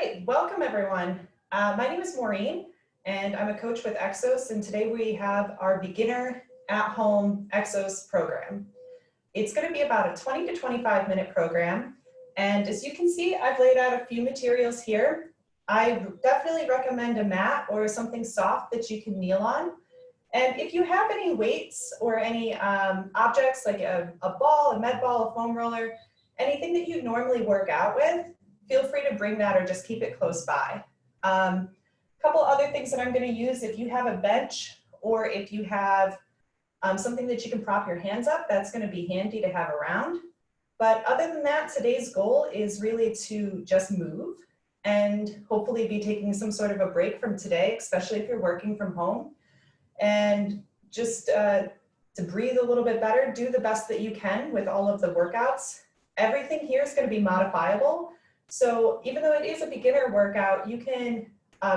right, welcome everyone. My name is Maureen and I'm a coach with Exos, and today we have our beginner at-home Exos program. It's going to be about a 20 to 25 minute program, and as you can see, I've laid out a few materials here. I definitely recommend a mat or something soft that you can kneel on. And if you have any weights or any objects like a ball, a med ball, a foam roller, anything that you normally work out with, feel free to bring that or just keep it close by. A couple other things that I'm going to use: if you have a bench or if you have something that you can prop your hands up, that's going to be handy to have around. But other than that, today's goal is really to just move and hopefully be taking some sort of a break from today, especially if you're working from home. And just to breathe a little bit better, do the best that you can with all of the workouts. Everything here is going to be modifiable. So even though it is a beginner workout, you can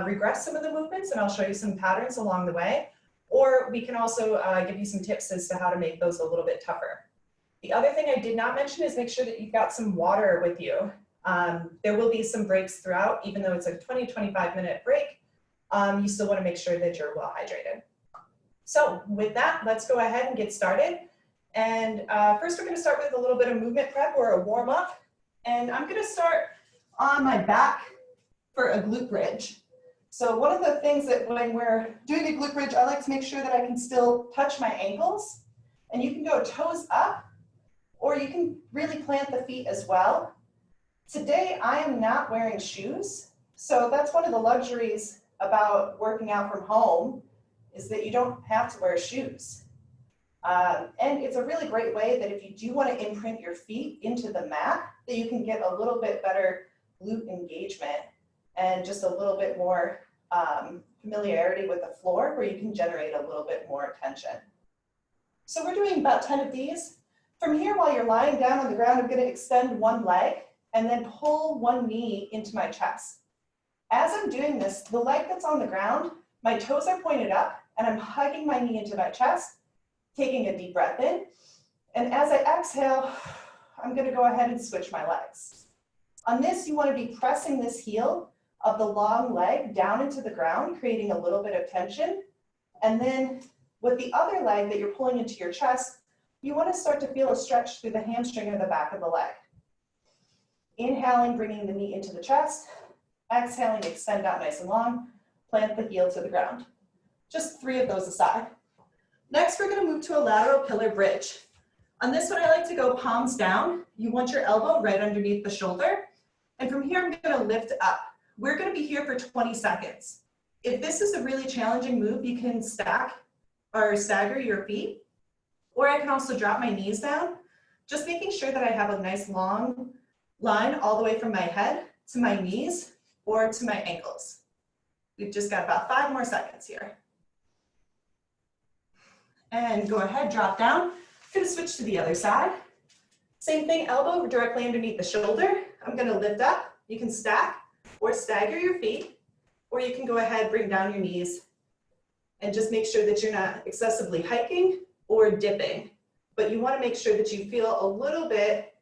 regress some of the movements, and I'll show you some patterns along the way. Or we can also give you some tips as to how to make those a little bit tougher. The other thing I did not mention is make sure that you've got some water with you. There will be some breaks throughout, even though it's a 20-25 minute break. You still want to make sure that you're well hydrated. So with that, let's go ahead and get started. And first we're going to start with a little bit of movement prep or a warm up. And I'm going to start on my back for a glute bridge. So one of the things that when we're doing a glute bridge, I like to make sure that I can still touch my ankles. And you can go toes up, or you can really plant the feet as well. Today, I am not wearing shoes. So that's one of the luxuries about working out from home, is that you don't have to wear shoes. And it's a really great way that if you do want to imprint your feet into the mat, that you can get a little bit better glute engagement and just a little bit more familiarity with the floor, where you can generate a little bit more tension. So we're doing about 10 of these. From here, while you're lying down on the ground, I'm going to extend one leg and then pull one knee into my chest. As I'm doing this, the leg that's on the ground, my toes are pointed up, and I'm hugging my knee into my chest, taking a deep breath in. And as I exhale, I'm going to go ahead and switch my legs. On this, you want to be pressing this heel of the long leg down into the ground, creating a little bit of tension. And then with the other leg that you're pulling into your chest, you want to start to feel a stretch through the hamstring of the back of the leg. Inhaling, bringing the knee into the chest. Exhaling, extend out nice and long. Plant the heel to the ground. Just 3 of those aside. Next, we're going to move to a lateral pillar bridge. On this one, I like to go palms down. You want your elbow right underneath the shoulder. And from here, I'm going to lift up. We're going to be here for 20 seconds. If this is a really challenging move, you can stack or stagger your feet. Or I can also drop my knees down, just making sure that I have a nice long line all the way from my head to my knees or to my ankles. We've just got about 5 more seconds here. And go ahead, drop down. I'm going to switch to the other side. Same thing, elbow directly underneath the shoulder. I'm going to lift up. You can stack or stagger your feet, or you can go ahead, bring down your knees, and just make sure that you're not excessively hiking or dipping. But you want to make sure that you feel a little bit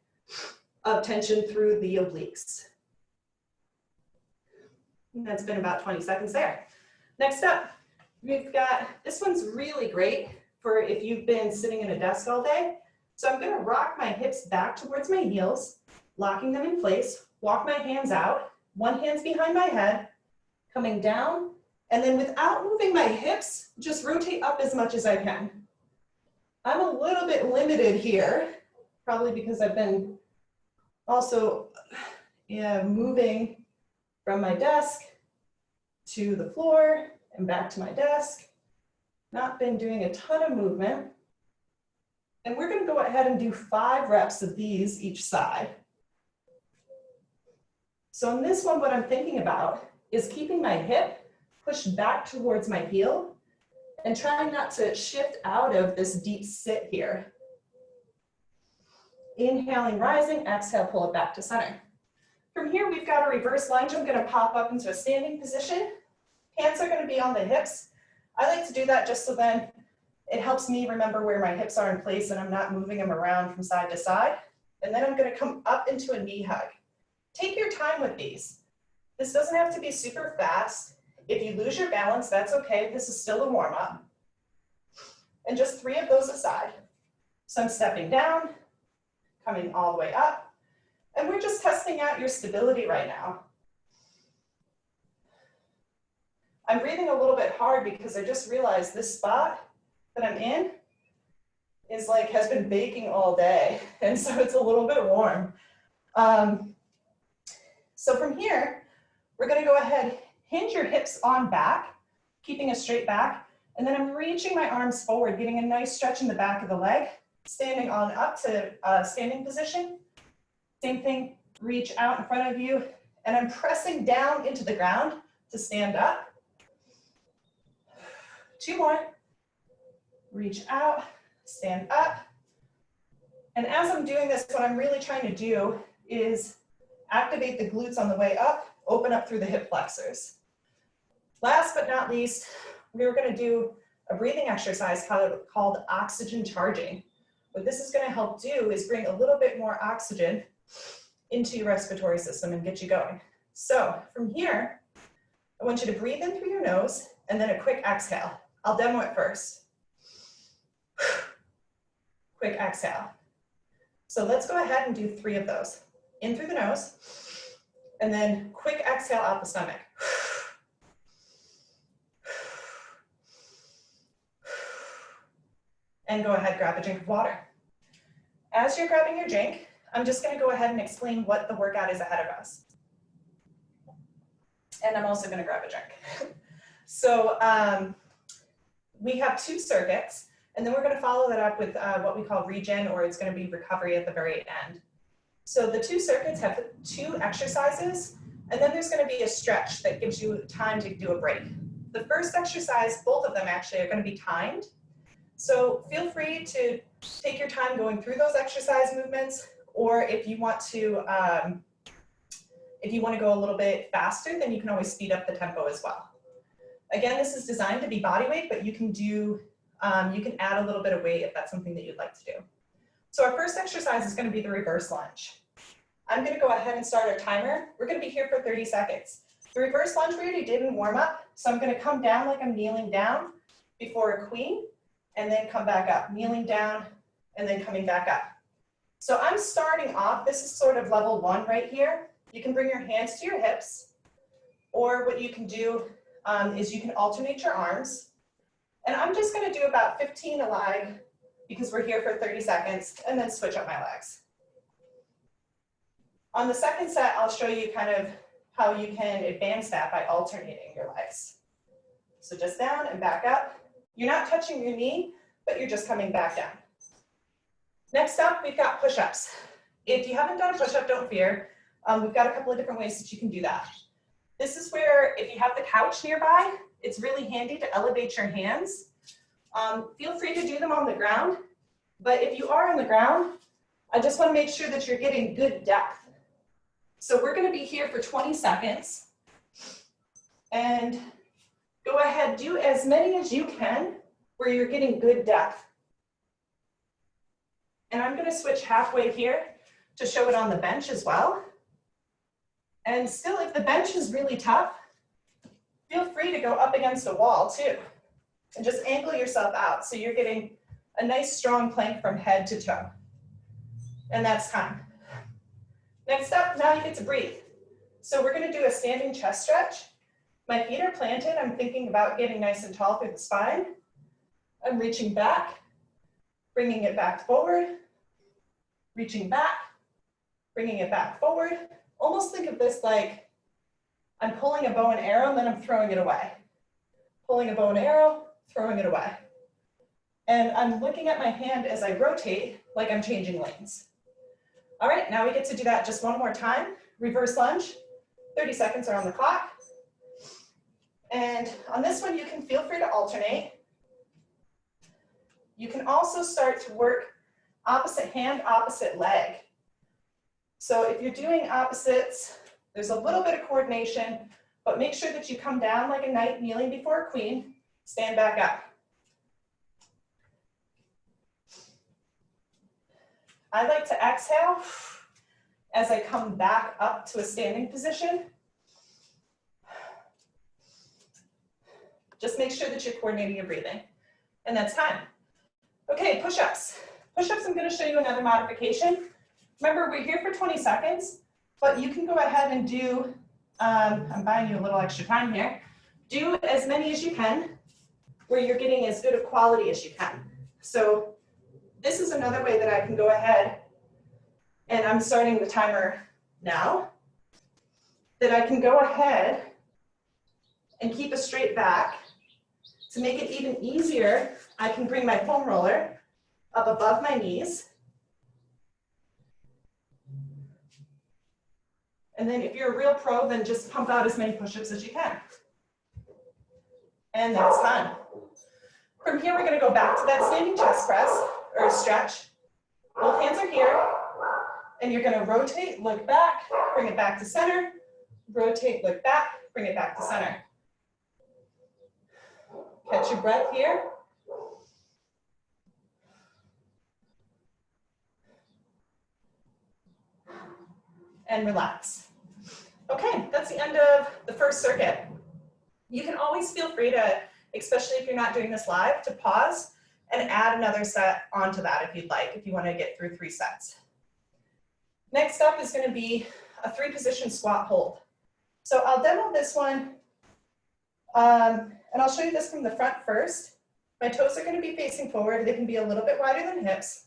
of tension through the obliques. And that's been about 20 seconds there. Next up, we've got, this one's really great for if you've been sitting in a desk all day. So I'm going to rock my hips back towards my heels, locking them in place, walk my hands out, one hand's behind my head, coming down, and then without moving my hips, just rotate up as much as I can. I'm a little bit limited here, probably because I've been also moving from my desk to the floor and back to my desk. Not been doing a ton of movement. And we're going to go ahead and do 5 reps of these each side. So in this one, what I'm thinking about is keeping my hip pushed back towards my heel and trying not to shift out of this deep sit here. Inhaling, rising, exhale, pull it back to center. From here, we've got a reverse lunge. I'm going to pop up into a standing position. Hands are going to be on the hips. I like to do that just so then it helps me remember where my hips are in place and I'm not moving them around from side to side. And then I'm going to come up into a knee hug. Take your time with these. This doesn't have to be super fast. If you lose your balance, that's okay. This is still a warm-up. And just 3 of those aside. So I'm stepping down, coming all the way up, and we're just testing out your stability right now. I'm breathing a little bit hard because I just realized this spot that I'm in is like, has been baking all day. And so it's a little bit warm. So from here, we're gonna go ahead, hinge your hips on back, keeping a straight back. And then I'm reaching my arms forward, getting a nice stretch in the back of the leg, standing on up to standing position. Same thing, reach out in front of you. And I'm pressing down into the ground to stand up. 2 more, reach out, stand up. And as I'm doing this, what I'm really trying to do is activate the glutes on the way up, open up through the hip flexors. Last but not least, we're gonna do a breathing exercise called oxygen charging. What this is gonna help do is bring a little bit more oxygen into your respiratory system and get you going. So from here, I want you to breathe in through your nose and then a quick exhale. I'll demo it first. Quick exhale. So let's go ahead and do 3 of those. In through the nose, and then quick exhale out the stomach. And go ahead, grab a drink of water. As you're grabbing your drink, I'm just gonna go ahead and explain what the workout is ahead of us. And I'm also gonna grab a drink. So we have 2 circuits, and then we're gonna follow that up with what we call regen, or it's gonna be recovery at the very end. So the 2 circuits have 2 exercises, and then there's gonna be a stretch that gives you time to do a break. The first exercise, both of them actually are gonna be timed. So feel free to take your time going through those exercise movements, or if you want to go a little bit faster, then you can always speed up the tempo as well. Again, this is designed to be body weight, but you can do, you can add a little bit of weight if that's something that you'd like to do. So our first exercise is going to be the reverse lunge. I'm going to go ahead and start our timer. We're going to be here for 30 seconds. The reverse lunge we already did in warm up. So I'm going to come down like I'm kneeling down before a queen, and then come back up, kneeling down, and then coming back up. So I'm starting off, this is sort of level 1 right here. You can bring your hands to your hips, or what you can do is you can alternate your arms. And I'm just going to do about 15 a leg, because we're here for 30 seconds, and then switch up my legs. On the second set, I'll show you kind of how you can advance that by alternating your legs. So just down and back up. You're not touching your knee, but you're just coming back down. Next up, we've got push-ups. If you haven't done a push-up, don't fear. We've got a couple of different ways that you can do that. This is where, if you have the couch nearby, it's really handy to elevate your hands. Feel free to do them on the ground, but if you are on the ground, I just want to make sure that you're getting good depth. So we're going to be here for 20 seconds, and go ahead, do as many as you can where you're getting good depth. And I'm going to switch halfway here to show it on the bench as well. And still, if the bench is really tough, feel free to go up against a wall too. And just angle yourself out so you're getting a nice strong plank from head to toe. And that's time. Next up, now you get to breathe. So we're going to do a standing chest stretch. My feet are planted. I'm thinking about getting nice and tall through the spine. I'm reaching back, bringing it back forward, reaching back, bringing it back forward. Almost think of this like I'm pulling a bow and arrow, and then I'm throwing it away. Pulling a bow and arrow, throwing it away. And I'm looking at my hand as I rotate like I'm changing lanes. All right, now we get to do that just one more time. Reverse lunge, 30 seconds are on the clock. And on this one, you can feel free to alternate. You can also start to work opposite hand, opposite leg. So if you're doing opposites, there's a little bit of coordination, but make sure that you come down like a knight kneeling before a queen, stand back up. I like to exhale as I come back up to a standing position. Just make sure that you're coordinating your breathing. And that's time. Okay, push-ups. Push-ups, I'm gonna show you another modification. Remember, we're here for 20 seconds, but you can go ahead and do, I'm buying you a little extra time here. Do as many as you can, where you're getting as good a quality as you can. So this is another way that I can go ahead, and I'm starting the timer now, that I can go ahead and keep a straight back. To make it even easier, I can bring my foam roller up above my knees. And then if you're a real pro, then just pump out as many push-ups as you can. And that's fun. From here, we're gonna go back to that standing chest press, or stretch. Both hands are here, and you're gonna rotate, look back, bring it back to center, rotate, look back, bring it back to center. Catch your breath here. And relax. Okay, that's the end of the first circuit. You can always feel free to, especially if you're not doing this live, to pause and add another set onto that if you'd like, if you want to get through 3 sets. Next up is going to be a 3-position squat hold. So I'll demo this one, and I'll show you this from the front first. My toes are going to be facing forward. They can be a little bit wider than hips.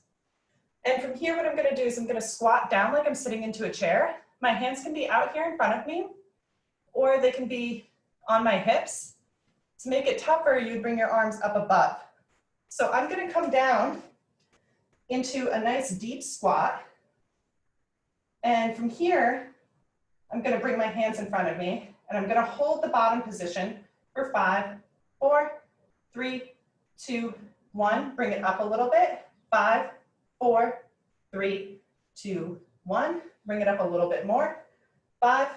And from here, what I'm going to do is I'm going to squat down like I'm sitting into a chair. My hands can be out here in front of me, or they can be on my hips. To make it tougher, you bring your arms up above. So I'm going to come down into a nice deep squat. And from here, I'm going to bring my hands in front of me, and I'm going to hold the bottom position for 5, 4, 3, 2, 1. Bring it up a little bit. 5, 4, 3, 2, 1. Bring it up a little bit more. 5,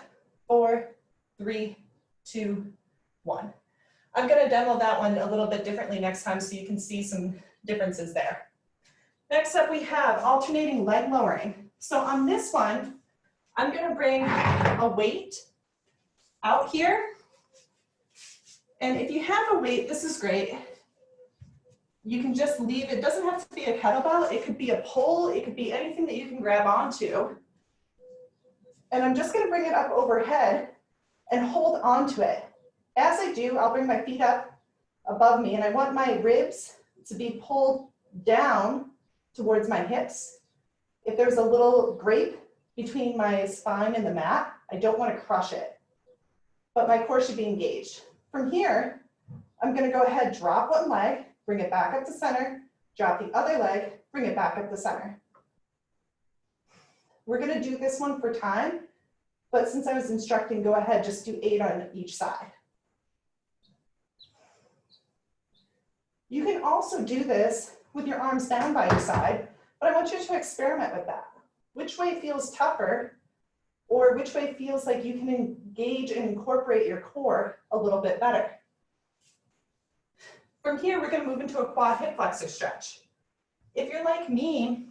4, 3, 2, 1. I'm going to demo that one a little bit differently next time so you can see some differences there. Next up, we have alternating leg lowering. So on this one, I'm going to bring a weight out here. And if you have a weight, this is great. You can just leave, it doesn't have to be a kettlebell, it could be a pole, it could be anything that you can grab onto. And I'm just gonna bring it up overhead and hold onto it. As I do, I'll bring my feet up above me, and I want my ribs to be pulled down towards my hips. If there's a little grape between my spine and the mat, I don't want to crush it, but my core should be engaged. From here, I'm going to go ahead, drop one leg, bring it back up to center, drop the other leg, bring it back up to center. We're going to do this one for time, but since I was instructing, go ahead, just do 8 on each side. You can also do this with your arms down by your side, but I want you to experiment with that. Which way feels tougher, or which way feels like you can engage and incorporate your core a little bit better. From here, we're going to move into a quad hip flexor stretch. If you're like me,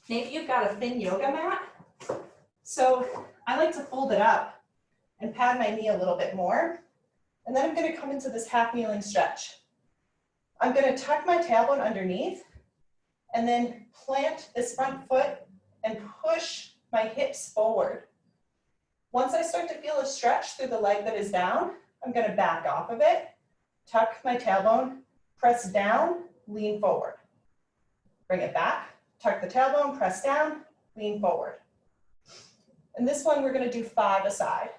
maybe you've got a thin yoga mat. So I like to fold it up and pad my knee a little bit more. And then I'm going to come into this half kneeling stretch. I'm going to tuck my tailbone underneath and then plant this front foot and push my hips forward. Once I start to feel a stretch through the leg that is down, I'm going to back off of it, tuck my tailbone, press down, lean forward. Bring it back, tuck the tailbone, press down, lean forward. And this one, we're going to do 5 aside.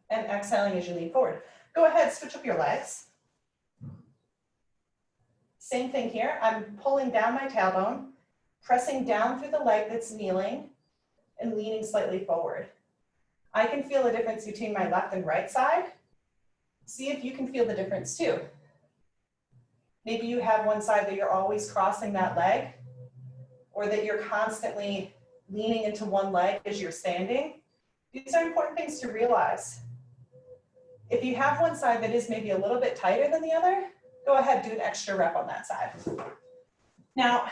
And exhaling as you lean forward. Go ahead, switch up your legs. Same thing here. I'm pulling down my tailbone, pressing down through the leg that's kneeling, and leaning slightly forward. I can feel a difference between my left and right side. See if you can feel the difference too. Maybe you have one side that you're always crossing that leg, or that you're constantly leaning into one leg as you're standing. These are important things to realize. If you have one side that is maybe a little bit tighter than the other, go ahead, do an extra rep on that side. Now,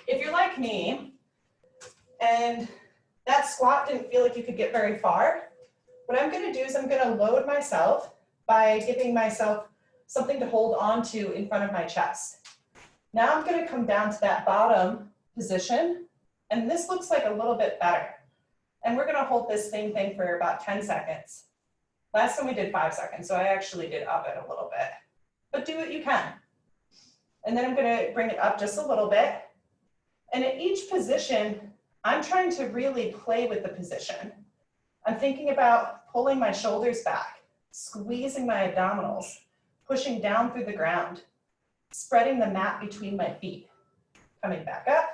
if you're like me, and that squat didn't feel like you could get very far, what I'm gonna do is I'm gonna load myself by giving myself something to hold on to in front of my chest. Now I'm gonna come down to that bottom position, and this looks like a little bit better. And we're gonna hold this same thing for about 10 seconds. Last time we did 5 seconds, so I actually did up it a little bit. But do what you can. And then I'm gonna bring it up just a little bit. And at each position, I'm trying to really play with the position. I'm thinking about pulling my shoulders back, squeezing my abdominals, pushing down through the ground, spreading the mat between my feet, coming back up.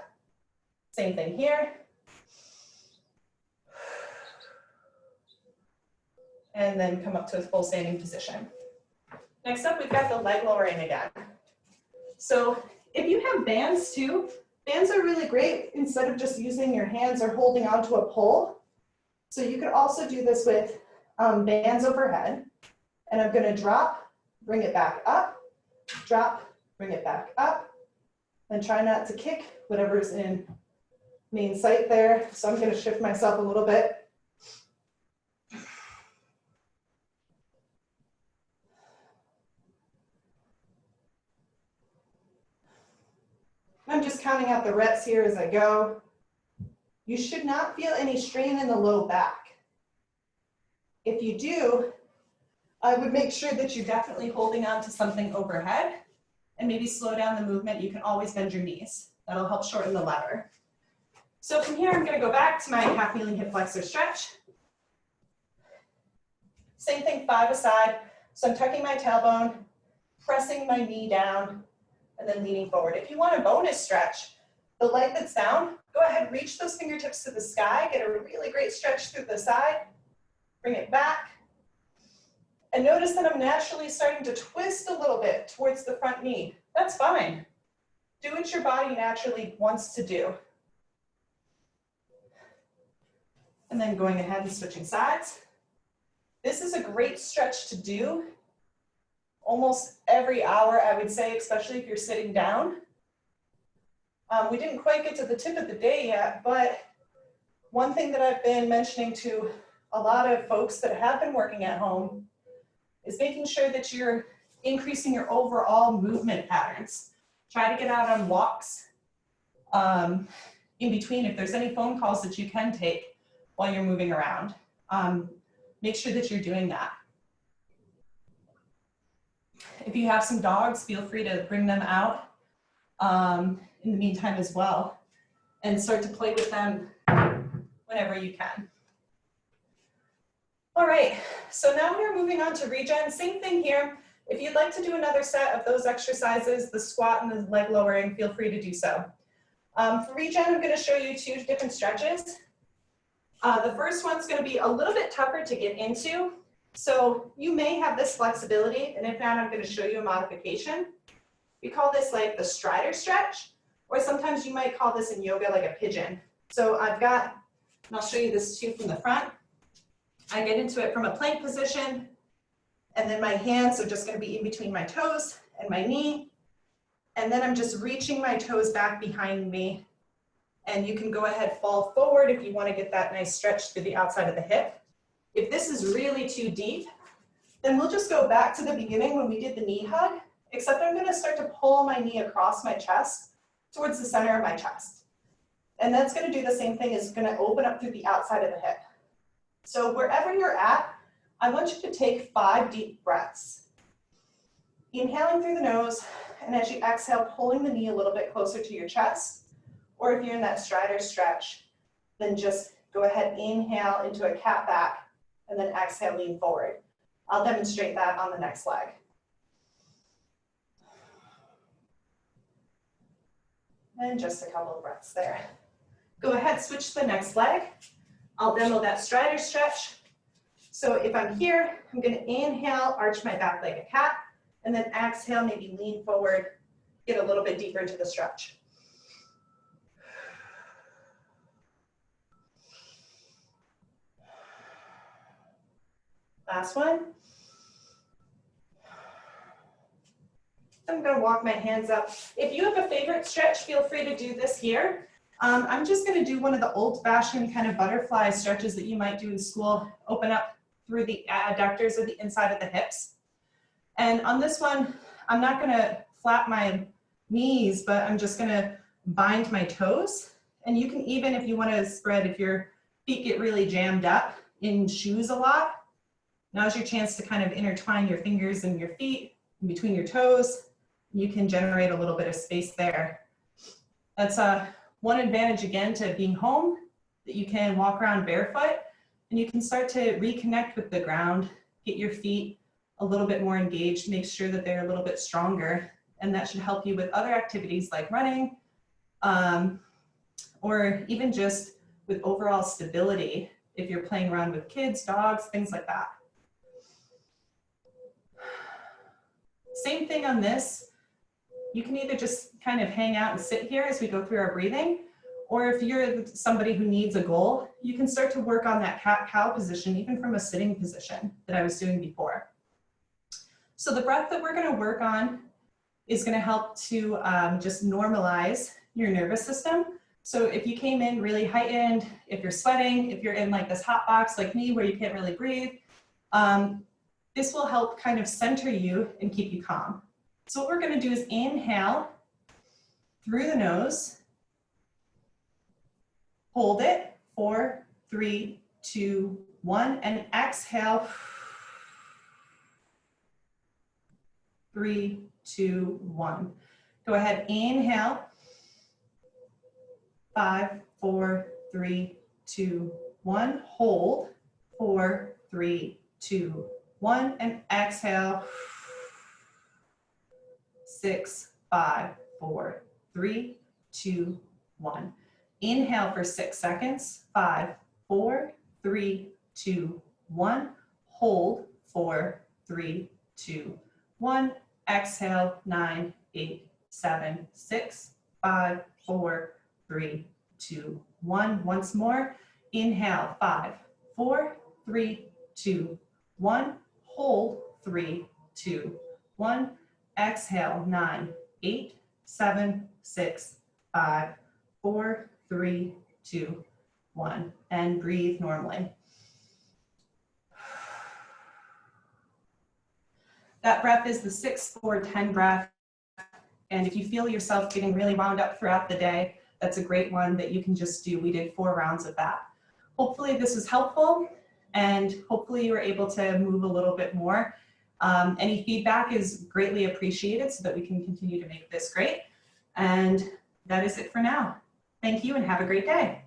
Same thing here. And then come up to a full standing position. Next up, we've got the leg lowering again. So if you have bands too, bands are really great instead of just using your hands or holding onto a pole. So you could also do this with bands overhead. And I'm gonna drop, bring it back up, drop, bring it back up, and try not to kick whatever's in main sight there. So I'm gonna shift myself a little bit. I'm just counting out the reps here as I go. You should not feel any strain in the low back. If you do, I would make sure that you're definitely holding on to something overhead and maybe slow down the movement. You can always bend your knees. That'll help shorten the lever. So from here, I'm gonna go back to my half kneeling hip flexor stretch. Same thing, 5 aside. So I'm tucking my tailbone, pressing my knee down, and then leaning forward. If you want a bonus stretch, the leg that's down, go ahead, reach those fingertips to the sky, get a really great stretch through the side, bring it back. And notice that I'm naturally starting to twist a little bit towards the front knee. That's fine. Do what your body naturally wants to do. And then going ahead and switching sides. This is a great stretch to do almost every hour, I would say, especially if you're sitting down. We didn't quite get to the tip of the day yet, but one thing that I've been mentioning to a lot of folks that have been working at home is making sure that you're increasing your overall movement patterns. Try to get out on walks in between. If there's any phone calls that you can take while you're moving around, make sure that you're doing that. If you have some dogs, feel free to bring them out in the meantime as well and start to play with them whenever you can. All right, so now we're moving on to regen. Same thing here. If you'd like to do another set of those exercises, the squat and the leg lowering, feel free to do so. For regen, I'm gonna show you 2 different stretches. The first one's gonna be a little bit tougher to get into. So you may have this flexibility, and if not, I'm gonna show you a modification. We call this like the Strata Stretch, or sometimes you might call this in yoga like a pigeon. So I've got, and I'll show you this too from the front. I get into it from a plank position, and then my hands are just gonna be in between my toes and my knee. And then I'm just reaching my toes back behind me. And you can go ahead, fall forward if you wanna get that nice stretch through the outside of the hip. If this is really too deep, then we'll just go back to the beginning when we did the knee hug, except I'm gonna start to pull my knee across my chest towards the center of my chest. And that's gonna do the same thing, is gonna open up through the outside of the hip. So wherever you're at, I want you to take 5 deep breaths. Inhaling through the nose, and as you exhale, pulling the knee a little bit closer to your chest, or if you're in that Strata Stretch, then just go ahead, inhale into a cat back, and then exhale, lean forward. I'll demonstrate that on the next leg. And just a couple of breaths there. Go ahead, switch to the next leg. I'll demo that Strata Stretch. So if I'm here, I'm gonna inhale, arch my back like a cat, and then exhale, maybe lean forward, get a little bit deeper into the stretch. Last one. I'm gonna walk my hands up. If you have a favorite stretch, feel free to do this here. I'm just going to do one of the old-fashioned kind of butterfly stretches that you might do in school. Open up through the adductors of the inside of the hips. And on this one, I'm not going to flap my knees, but I'm just going to bind my toes. And you can even, if you want to spread, if your feet get really jammed up in shoes a lot, now's your chance to kind of intertwine your fingers and your feet in between your toes. You can generate a little bit of space there. That's one advantage, again, to being home, that you can walk around barefoot and you can start to reconnect with the ground, get your feet a little bit more engaged, make sure that they're a little bit stronger. And that should help you with other activities like running, or even just with overall stability if you're playing around with kids, dogs, things like that. Same thing on this. You can either just kind of hang out and sit here as we go through our breathing, or if you're somebody who needs a goal, you can start to work on that cat-cow position, even from a sitting position that I was doing before. So the breath that we're going to work on is going to help to just normalize your nervous system. So if you came in really heightened, if you're sweating, if you're in like this hot box like me where you can't really breathe, this will help kind of center you and keep you calm. So what we're going to do is inhale through the nose, hold it, 4, 3, 2, 1, and exhale, 3, 2, 1. Go ahead, inhale, 5, 4, 3, 2, 1. Hold, 4, 3, 2, 1, and exhale, 6, 5, 4, 3, 2, 1. Inhale for 6 seconds, 5, 4, 3, 2, 1. Hold, 4, 3, 2, 1. Exhale, 9, 8, 7, 6, 5, 4, 3, 2, 1. Once more. Inhale, 5, 4, 3, 2, 1. Hold, 3, 2, 1. Exhale, 9, 8, 7, 6, 5, 4, 3, 2, 1. And breathe normally. That breath is the 6-4-10 breath. And if you feel yourself getting really wound up throughout the day, that's a great one that you can just do. We did 4 rounds of that. Hopefully this was helpful, and hopefully you were able to move a little bit more. Any feedback is greatly appreciated so that we can continue to make this great. And that is it for now. Thank you and have a great day.